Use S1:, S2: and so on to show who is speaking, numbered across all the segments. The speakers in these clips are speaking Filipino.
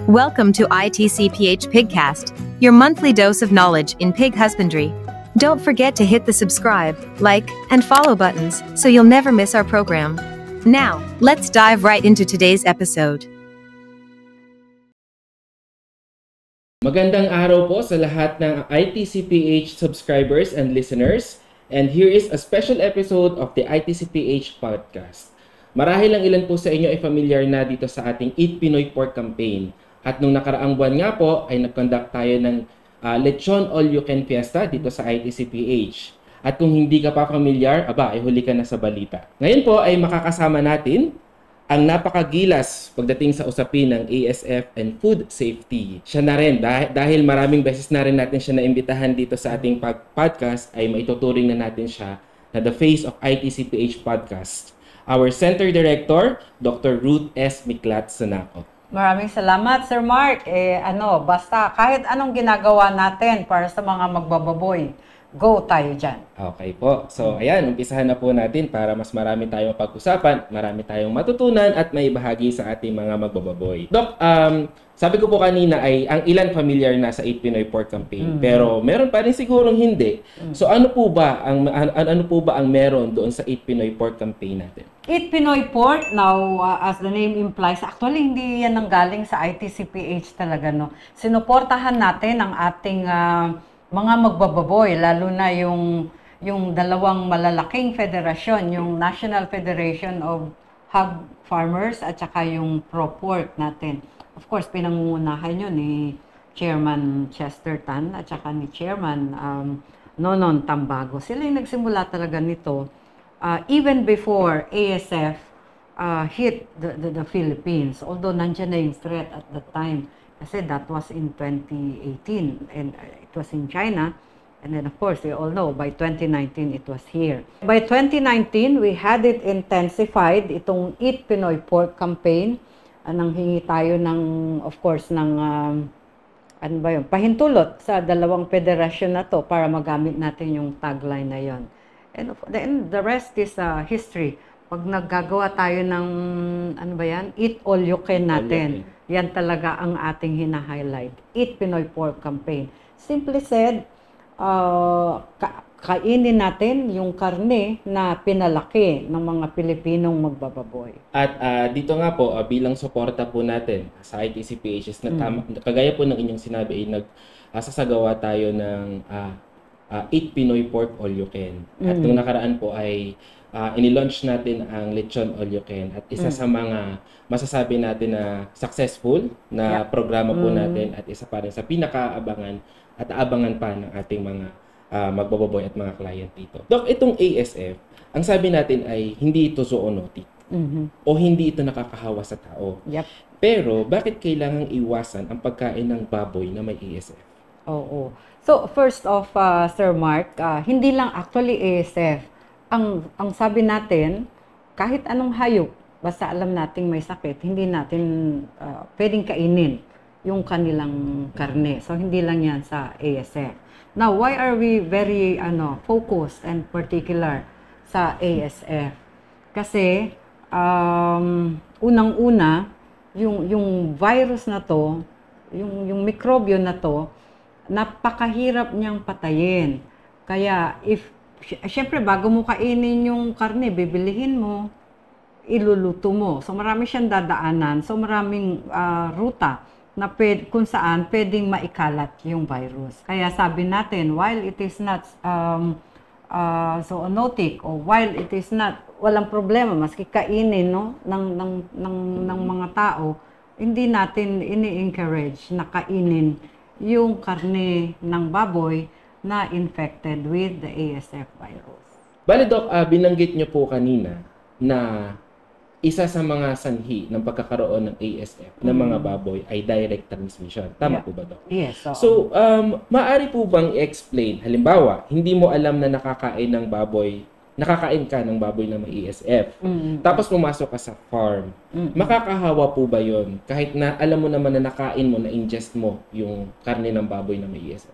S1: Welcome to ITCPH Pigcast, your monthly dose of knowledge in pig husbandry. Don't forget to hit the subscribe, like, and follow buttons so you'll never miss our program. Now, let's dive right into today's episode.
S2: Magandang araw po sa lahat ng ITCPH subscribers and listeners. And here is a special episode of the ITCPH podcast. Marahil ang ilan po sa inyo ay familiar na dito sa ating Eat Pinoy Pork campaign. At nung nakaraang buwan nga po ay nag-conduct tayo ng Lechon All You Can Fiesta dito sa ITCPH. At kung hindi ka pa familiar, ay huli ka na sa balita. Ngayon po ay makakasama natin ang napakagilas pagdating sa usapin ng ASF and food safety. Siya na rin, dahil maraming beses na rin natin siya naimbitahan dito sa ating podcast, ay maituturing na natin siya na the face of ITCPH podcast. Our Center Director, Dr. Ruth S. Miklat Sanaco.
S3: Maraming salamat, Sir Mark. Basta kahit anong ginagawa natin para sa mga magbababoy, go tayo dyan.
S2: Okay po. So, ayan, umpisahan na po natin para mas marami tayong pag-usapan, marami tayong matutunan at may bahagi sa ating mga magbababoy. Doc, sabi ko po kanina ay ang ilan familiar na sa Eat Pinoy Pork campaign, pero meron pa rin sigurong hindi. So, ano po ba ang meron doon sa Eat Pinoy Pork campaign natin?
S3: Eat Pinoy Pork, now, as the name implies, actually hindi yan nanggaling sa ITCPH talaga, no? Sinuportahan natin ang ating mga magbababoy, lalo na yung dalawang malalaking federasyon, yung National Federation of Hog Farmers at saka yung Pro-Pork natin. Of course, pinangungunahan yun ni Chairman Chester Tan at saka ni Chairman Nonon Tambago. Sila yung nagsimula talaga nito even before ASF hit the Philippines. Although nandiyan na yung threat at that time. Kasi that was in 2018 and it was in China. And then of course, we all know, by 2019, it was here. By 2019, we had it intensified, itong Eat Pinoy Pork campaign. Nanghingi tayo ng, of course, ng pahintulot sa dalawang federasyon na to para magamit natin yung tagline na yon. And then the rest is history. Pag naggagawa tayo ng, Eat All You Can natin, yan talaga ang ating hina-highlight. Eat Pinoy Pork campaign. Simply said, kainin natin yung karne na pinalaki ng mga Pilipinong magbababoy. At
S2: dito nga po, bilang suporta po natin sa ITCPH, kagaya po ng inyong sinabi, ay nagsasagawa tayo ng Eat Pinoy Pork All You Can. At nung nakaraan po ay inilaunch natin ang Lechon All You Can. At isa sa mga masasabi natin na successful na programa po natin at isa pa rin sa pinakaabangan at aabangan pa ng ating mga magbababoy at mga client dito. Dok, itong ASF, ang sabi natin ay hindi ito zoonotic o hindi ito nakakahawa sa tao.
S3: Yep.
S2: Pero bakit kailangang iwasan ang pagkain ng baboy na may ASF?
S3: Oo. So, first off, Sir Mark, hindi lang actually ASF. Ang sabi natin, kahit anong hayop, basta alam nating may sakit, hindi natin pwedeng kainin yung kanilang karne. So, hindi lang yan sa ASF. Now, why are we very focused and particular sa ASF? Kasi, unang-una, yung virus na to, yung mikrobyo na to, napakahirap niyang patayin. Kaya, syempre, bago mo kainin yung karne, bibilihin mo, iluluto mo. So, marami siyang dadaanan. So, maraming ruta na kung saan pwedeng maikalat yung virus. Kaya sabi natin, while it is not zoonotic or while it is not, walang problema, maski kainin ng mga tao, hindi natin ini-encourage na kainin yung karne ng baboy na infected with the ASF virus.
S2: Bale, Doc, binanggit niyo po kanina na isa sa mga sanhi ng pagkakaroon ng ASF ng mga baboy ay direct transmission. Tama po ba, Doc?
S3: Yes.
S2: So, maaari po bang i-explain, halimbawa, hindi mo alam na nakakain ka ng baboy na may ASF, tapos pumasok ka sa farm, makakahawa po ba yon kahit na alam mo naman na nakain mo, na-ingest mo yung karne ng baboy na may ASF?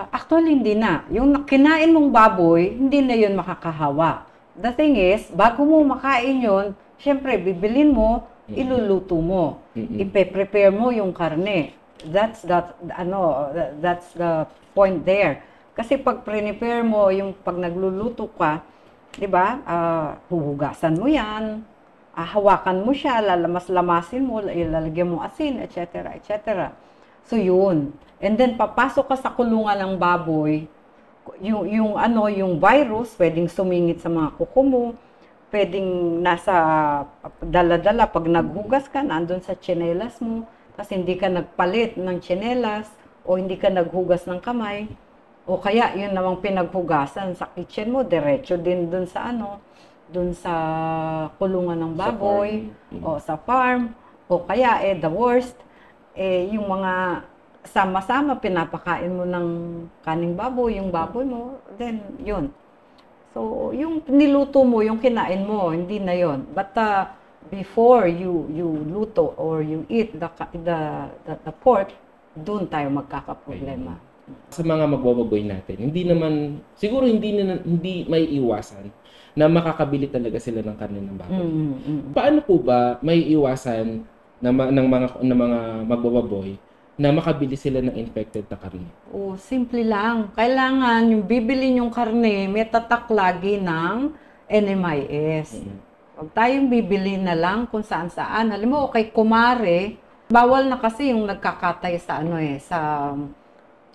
S3: Actually, hindi na. Yung kinain mong baboy, hindi na yun makakahawa. The thing is, bago mo makain yun, syempre, bibilin mo iluluto mo. Ipe-prepare mo yung karne. That's the point there. Kasi pag prepare mo, yung pag nagluluto ka, 'di ba? Huhugasan mo 'yan. Hawakan mo siya, lalamas-lamasin mo, ilalagyan mo asin, etc., etc. So yun. And then papasok ka sa kulungan ng baboy, yung virus pwedeng sumingit sa mga kuko mo, pwedeng nasa dala-dala pag naghugas ka, nandun sa tsinelas mo, kasi hindi ka nagpalit ng tsinelas o hindi ka naghugas ng kamay. O kaya yun namang pinaghugasan sa kitchen mo, diretso din dun sa dun sa kulungan ng baboy o sa farm. O kaya the worst, yung mga sama-sama pinapakain mo ng kaning baboy, yung baboy mo, then yun. So, yung niluto mo, yung kinain mo, hindi na yon. But before you luto or you eat the pork, doon tayo magkakaproblema.
S2: Sa mga magbababoy natin, siguro hindi may iwasan na makakabili talaga sila ng karne ng baboy. Paano po ba may iwasan ng mga magbababoy na makabili sila ng infected na karne?
S3: Simple lang. Kailangan yung bibili yung karne, may tatak lagi ng NMIS. Huwag tayong bibili na lang kung saan-saan. Alam mo, kay kumare, bawal na kasi yung nagkakatay sa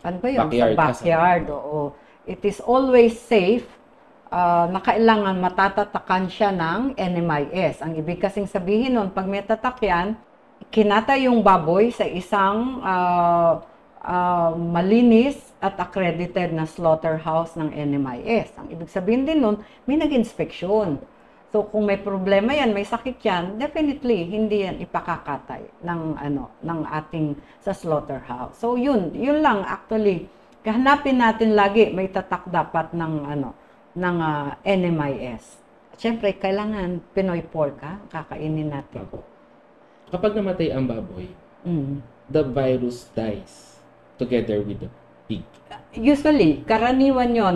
S2: backyard.
S3: Sa backyard. Oo. It is always safe na kailangan matatatakan siya ng NMIS. Ang ibig kasing sabihin nun, pag may tatak yan, kinata yung baboy sa isang malinis at accredited na slaughterhouse ng NMIS. Ang ibig sabihin din nun, may nag-inspeksyon. So kung may problema yan, may sakit yan, definitely hindi yan ipakakatay ng ating sa slaughterhouse. So yun lang actually. Kahanapin natin lagi may tatak dapat ng NMIS. Siyempre kailangan Pinoy pork kakainin natin.
S2: Kapag namatay ang baboy, the virus dies together with the pig.
S3: Usually, karaniwan yon.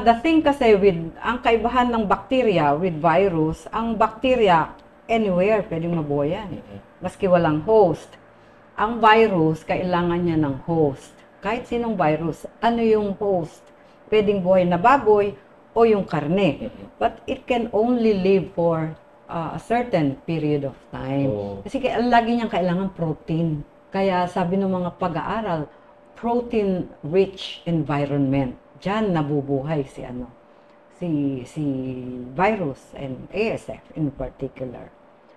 S3: The thing kasi ang kaibahan ng bacteria with virus, ang bacteria anywhere pwedeng mabuhay yan. Maski walang host. Ang virus, kailangan niya ng host. Kahit sinong virus, ano yung host? Pwedeng buhay na baboy o yung karne. But it can only live for a certain period of time. Kasi lagi niyang kailangan protein. Kaya sabi ng mga pag-aaral, protein-rich environment. Diyan nabubuhay si virus and ASF in particular.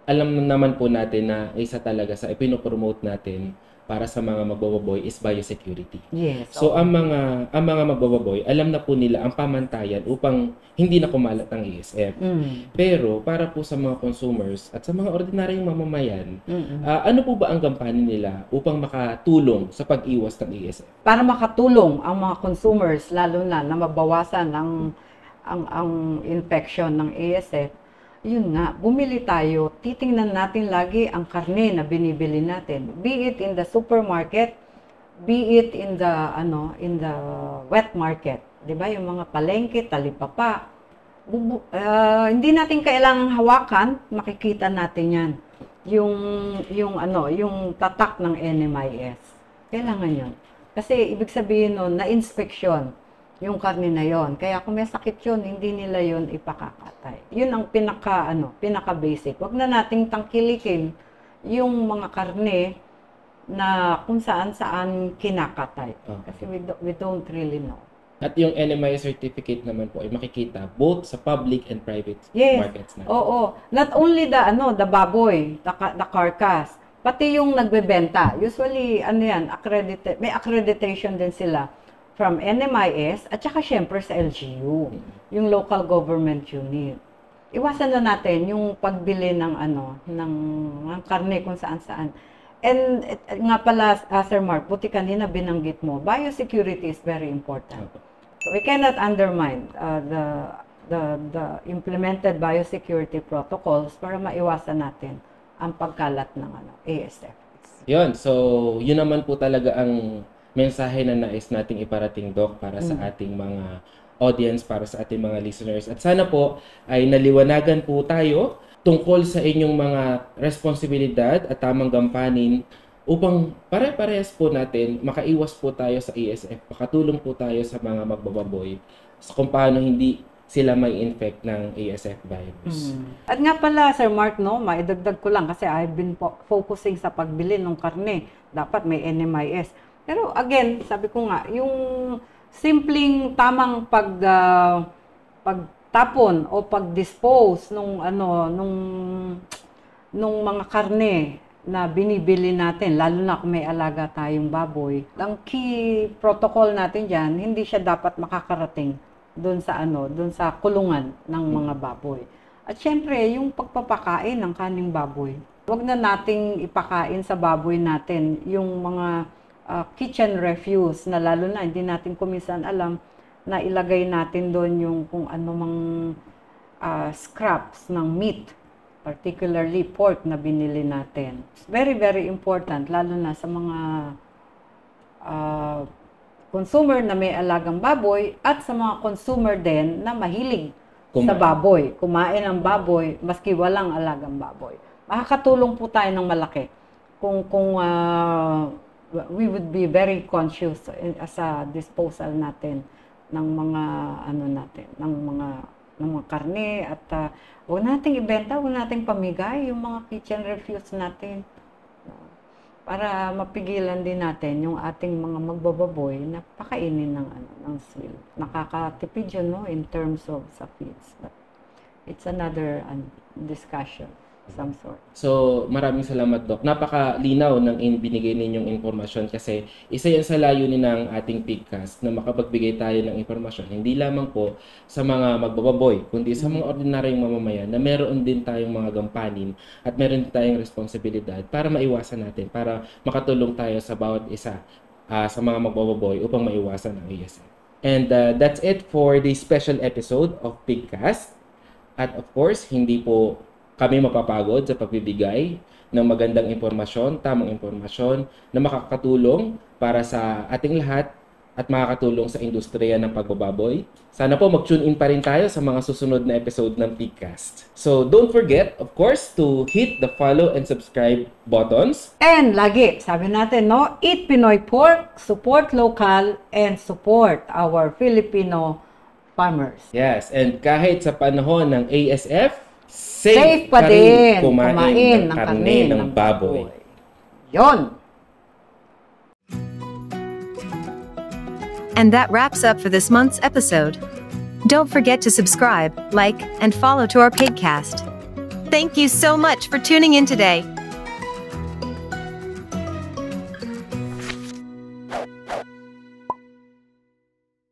S2: Alam naman po natin na isa talaga sa ipinopromote natin para sa mga magbababoy is biosecurity.
S3: Yes.
S2: So ang mga magbababoy, alam na po nila ang pamantayan upang hindi na kumalat ang ASF. Pero para po sa mga consumers at sa mga ordinaryong mamamayan, ano po ba ang gampanin nila upang makatulong sa pag-iwas ng ASF?
S3: Para makatulong ang mga consumers, lalo na mabawasan ang infection ng ASF, yun nga, bumili tayo, titingnan natin lagi ang karne na binibili natin. Be it in the supermarket, be it in the wet market. 'Di ba? Yung mga palengke, talipapa. Hindi natin kailangang hawakan, makikita natin 'yan. Yung tatak ng NMIS. Kailangan 'yon. Kasi ibig sabihin nun, na-inspeksyon yung karne na yon. Kaya kung may sakit yun, hindi nila yon ipakakatay. Yun ang pinaka-basic. Huwag na nating tangkilikin yung mga karne na kung saan-saan kinakatay. Kasi we don't really know.
S2: At yung NMIS certificate naman po ay makikita both sa public and private markets na.
S3: Oo. Not only the baboy, the carcass, pati yung nagbebenta. Usually, accredited, may accreditation din sila from NMIS at saka syempre sa LGU, yung local government unit. Iwasan na natin yung pagbili ng karne kung saan-saan. And nga pala, Sir Mark, buti kanina binanggit mo, biosecurity is very important. So we cannot undermine the implemented biosecurity protocols para maiwasan natin ang pagkalat ng ASF.
S2: Yun, so yun naman po talaga ang mensahe na nais nating iparating, Doc, para sa ating mga audience, para sa ating mga listeners. At sana po ay naliwanagan po tayo tungkol sa inyong mga responsibilidad at tamang gampanin upang pare-parehas po natin makaiwas po tayo sa ASF, makatulong po tayo sa mga magbababoy sa kung paano hindi sila may infect ng ASF virus.
S3: At nga pala, Sir Mark, no, maidagdag ko lang kasi I've been focusing sa pagbili ng karne. Dapat may NMIS. Pero again, sabi ko nga, yung simpleng tamang pagtapon o pag-dispose nung mga karne na binibili natin, lalo na kung may alaga tayong baboy. Ang key protocol natin diyan, hindi siya dapat makakarating doon sa kulungan ng mga baboy. At syempre, yung pagpapakain ng kaning baboy. Huwag na nating ipakain sa baboy natin yung mga kitchen refuse na lalo na hindi natin kuminsan alam na ilagay natin doon yung kung ano mang scraps ng meat, particularly pork na binili natin. It's very, very important, lalo na sa mga consumer na may alagang baboy at sa mga consumer din na mahilig sa baboy. Kumain ng baboy, maski walang alagang baboy. Makakatulong po tayo ng malaki kung we would be very conscious sa disposal natin ng mga ng mga karne at huwag nating ibenta, huwag nating pamigay yung mga kitchen refuse natin para mapigilan din natin yung ating mga magbababoy na pakainin ng swill. Nakakatipid yun, no, in terms of sa feeds. But it's another discussion of some sort.
S2: So, maraming salamat, Doc. Napakalinaw ng binigay ninyong informasyon kasi isa yan sa layunin ng ating pigcast na makapagbigay tayo ng informasyon. Hindi lamang po sa mga magbababoy, kundi sa mga ordinaryong mamamayan na meron din tayong mga gampanin at meron din tayong responsibilidad para maiwasan natin, para makatulong tayo sa bawat isa sa mga magbababoy upang maiwasan ang ASF. And that's it for the special episode of Pigcast. At of course, hindi po kami mapapagod sa pagbibigay ng magandang impormasyon, tamang impormasyon na makakatulong para sa ating lahat at makakatulong sa industriya ng pagbababoy. Sana po mag-tune in pa rin tayo sa mga susunod na episode ng Pigcast. So don't forget, of course, to hit the follow and subscribe buttons.
S3: And lagi, sabi natin, no, eat Pinoy pork, support local, and support our Filipino farmers.
S2: Yes, and kahit sa panahon ng ASF, safe
S3: pa din
S2: kumain ng karne ng baboy.
S3: Yon!
S1: And that wraps up for this month's episode. Don't forget to subscribe, like, and follow to our Pigcast. Thank you so much for tuning in today.